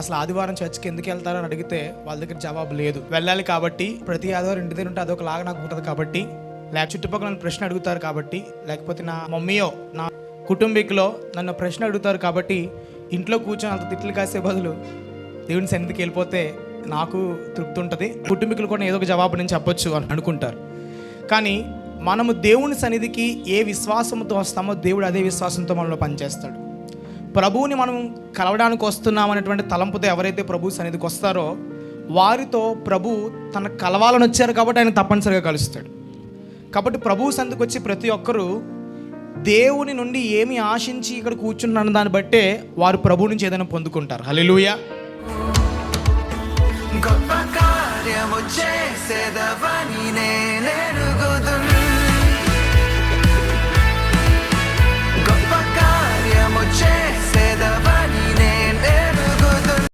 అసలు ఆదివారం చర్చ్కి ఎందుకు వెళ్తారని అడిగితే వాళ్ళ దగ్గర జవాబు లేదు. వెళ్ళాలి కాబట్టి, ప్రతి ఆదివారం ఇంటి దగ్గర ఉంటే అదొకలాగా నాకు ఉంటుంది కాబట్టి, లేక చుట్టుపక్కల నన్ను ప్రశ్న అడుగుతారు కాబట్టి, లేకపోతే నా మమ్మీయో నా కుటుంబీకులో నన్ను ప్రశ్న అడుగుతారు కాబట్టి, ఇంట్లో కూర్చొని అంత తిట్లు కాసే బదులు దేవుని సన్నిధికి వెళ్ళిపోతే నాకు తృప్తి ఉంటుంది, కుటుంబీకులు కూడా ఏదో ఒక జవాబు నేను చెప్పొచ్చు అని అనుకుంటారు. కానీ మనము దేవుని సన్నిధికి ఏ విశ్వాసంతో వస్తామో దేవుడు అదే విశ్వాసంతో మనలో పనిచేస్తాడు. ప్రభువుని మనం కలవడానికి వస్తున్నామనేటువంటి తలంపుతో ఎవరైతే ప్రభు సన్నిధికి వస్తారో వారితో ప్రభు తన కలవాలని వచ్చారు కాబట్టి ఆయన తప్పనిసరిగా కలుస్తాడు. కాబట్టి ప్రభువు సన్నిధికి వచ్చి ప్రతి ఒక్కరూ దేవుని నుండి ఏమి ఆశించి ఇక్కడ కూర్చున్నారన్న దాన్ని బట్టే వారు ప్రభు నుంచి ఏదైనా పొందుకుంటారు. హల్లెలూయా. గొప్ప కార్యము చేసేదవని నేనే